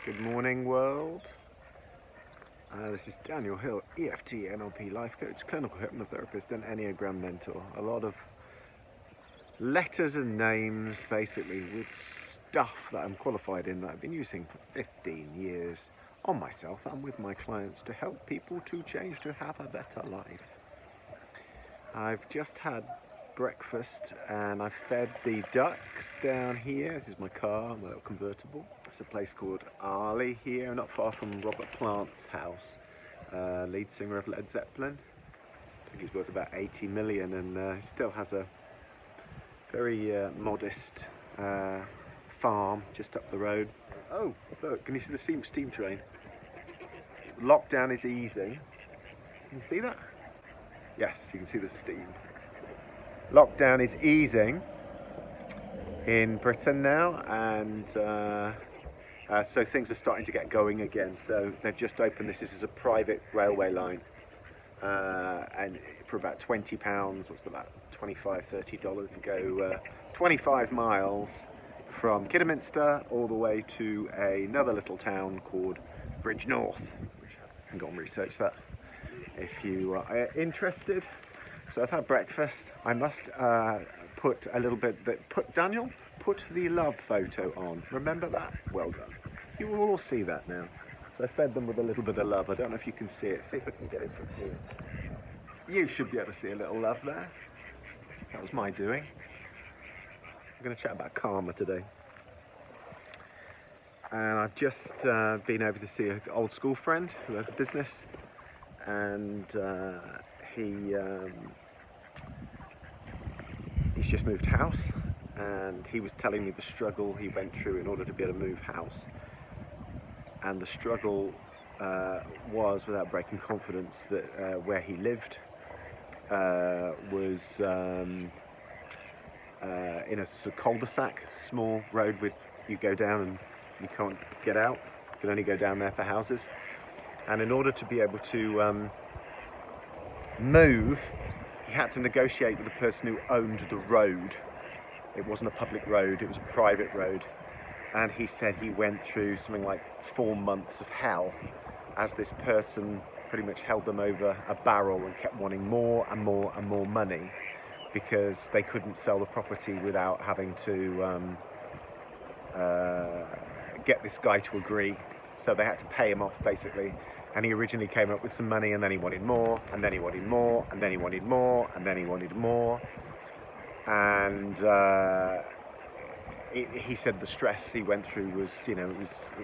Good morning, world. This is Daniel Hill, EFT, NLP life coach, clinical hypnotherapist, and Enneagram mentor. A lot of letters and names, basically, with stuff that I'm qualified in that I've been using for 15 years on myself and with my clients to help people to change to have a better life. I've just had breakfast and I fed the ducks down here. This is my car, my little convertible. It's a place called Arley here, not far from Robert Plant's house, lead singer of Led Zeppelin. I think he's worth about 80 million and still has a very modest farm just up the road. Oh, look, can you see the steam train? Lockdown is easing. Can you see that? Yes, you can see the steam. Lockdown is easing in Britain now, and so things are starting to get going again. So they've just opened this is a private railway line, and for about £20, what's that, about $25-30, you go 25 miles from Kidderminster all the way to another little town called Bridgnorth, which I can go and research that if you are interested. So I've had breakfast. I must put the love photo on. Remember that? Well done. You will all see that now. So I fed them with a little bit of love. I don't know if you can see it. See if I can get it from here. You should be able to see a little love there. That was my doing. I'm going to chat about karma today. And I've just been over to see an old school friend who has a business, and he's just moved house, and he was telling me the struggle he went through in order to be able to move house. And the struggle was, without breaking confidence, that where he lived was in a sort of cul-de-sac, small road with you go down and you can't get out. You can only go down there for houses. And in order to be able to move, he had to negotiate with the person who owned the road. It wasn't a public road, it was a private road. And he said he went through something like 4 months of hell as this person pretty much held them over a barrel and kept wanting more and more and more money because they couldn't sell the property without having to get this guy to agree. So they had to pay him off, basically. And he originally came up with some money, and then he wanted more, and then he wanted more, and then he wanted more, and then he wanted more. And he said the stress he went through was,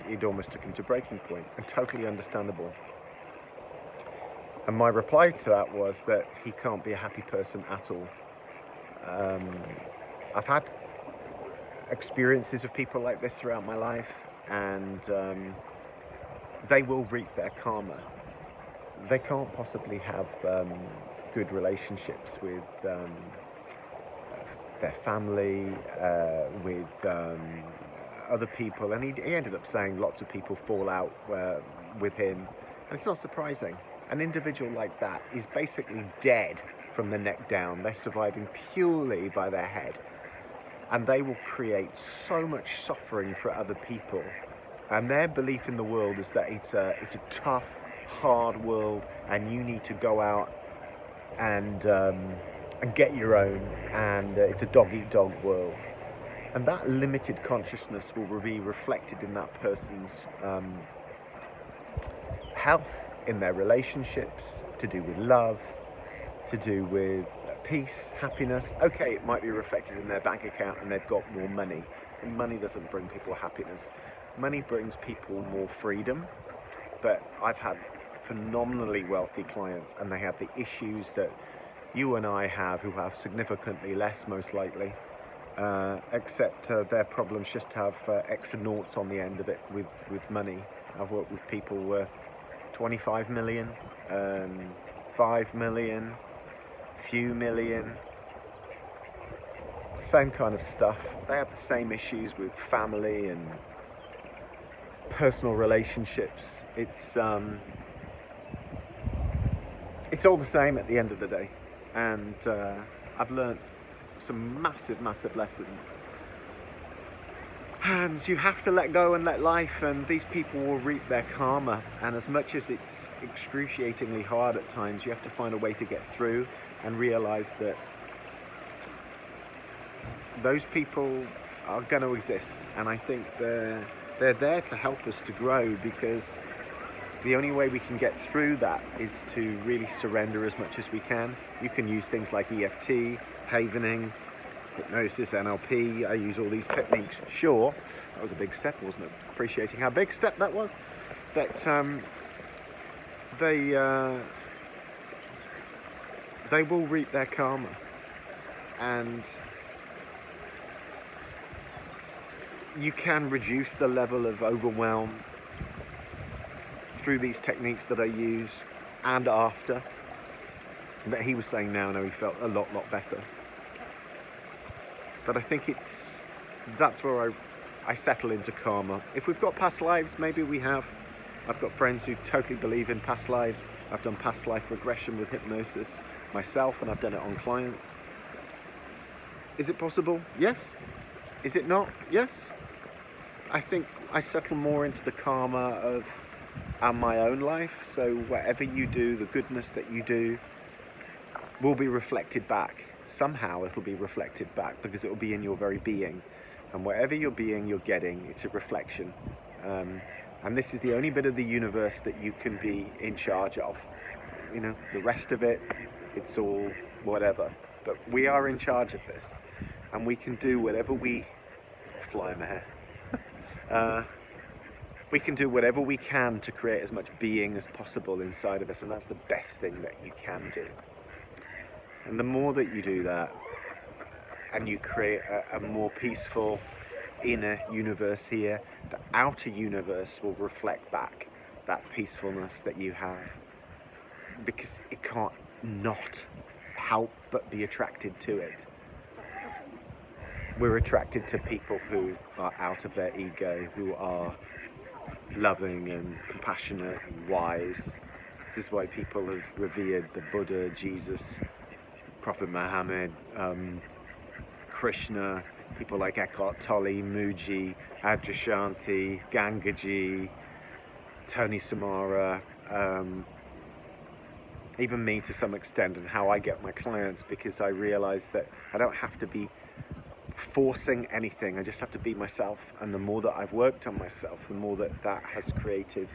it almost took him to breaking point, and totally understandable. And my reply to that was that he can't be a happy person at all. I've had experiences of people like this throughout my life, and they will reap their karma. They can't possibly have good relationships with their family, with other people. And he ended up saying lots of people fall out with him. And it's not surprising. An individual like that is basically dead from the neck down. They're surviving purely by their head. And they will create so much suffering for other people. And their belief in the world is that it's a tough, hard world, and you need to go out and get your own, and it's a dog-eat-dog world. And that limited consciousness will be reflected in that person's health, in their relationships, to do with love, to do with peace, happiness. Okay, it might be reflected in their bank account and they've got more money. And money doesn't bring people happiness. Money brings people more freedom, but I've had phenomenally wealthy clients, and they have the issues that you and I have, who have significantly less, most likely, except their problems just have extra noughts on the end of it with money. I've worked with people worth 25 million, 5 million, few million, same kind of stuff. They have the same issues with family and personal relationships. It's all the same at the end of the day. And I've learned some massive lessons And you have to let go and let life, and these people will reap their karma. And as much as it's excruciatingly hard at times, you have to find a way to get through and realize that those people are going to exist. And I think they're there to help us to grow, because the only way we can get through that is to really surrender as much as we can. You can use things like EFT, havening, hypnosis, NLP. I use all these techniques. Sure, that was a big step, wasn't it? Appreciating how big a step that was. But they will reap their karma. And you can reduce the level of overwhelm through these techniques that I use and after. But he was saying now he felt a lot better. But I think that's where I settle into karma. If we've got past lives, maybe we have. I've got friends who totally believe in past lives. I've done past life regression with hypnosis myself, and I've done it on clients. Is it possible? Yes. Is it not? Yes. I think I settle more into the karma of my own life. So whatever you do, the goodness that you do will be reflected back. Somehow it'll be reflected back, because it will be in your very being. And whatever your being you're getting, it's a reflection. And this is the only bit of the universe that you can be in charge of. You know, the rest of it, it's all whatever. But we are in charge of this. And we can do whatever we... Fly my hair. We can do whatever we can to create as much being as possible inside of us. And that's the best thing that you can do. And the more that you do that, and you create a more peaceful inner universe here, the outer universe will reflect back that peacefulness that you have, because it can't not help but be attracted to it. We're attracted to people who are out of their ego, who are loving and compassionate and wise. This is why people have revered the Buddha, Jesus, Prophet Muhammad, Krishna, people like Eckhart Tolle, Mooji, Adyashanti, Gangaji, Tony Samara, even me to some extent, and how I get my clients, because I realize that I don't have to be forcing anything. I just have to be myself. And the more that I've worked on myself, the more that has created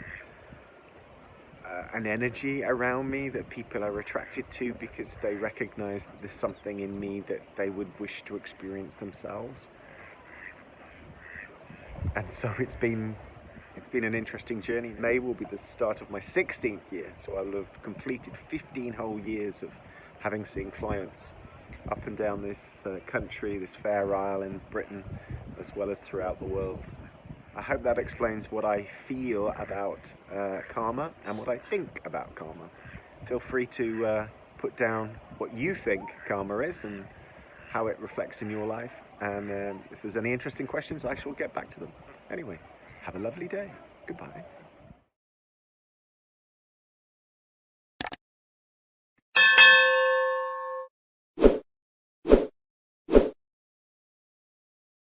an energy around me that people are attracted to, because they recognize that there's something in me that they would wish to experience themselves. And so it's been an interesting journey. May will be the start of my 16th year, so I'll have completed 15 whole years of having seen clients up and down this country, this fair isle in Britain, as well as throughout the world. I hope that explains what I feel about karma and what I think about karma. Feel free to put down what you think karma is and how it reflects in your life. And if there's any interesting questions, I shall get back to them. Anyway, have a lovely day. Goodbye.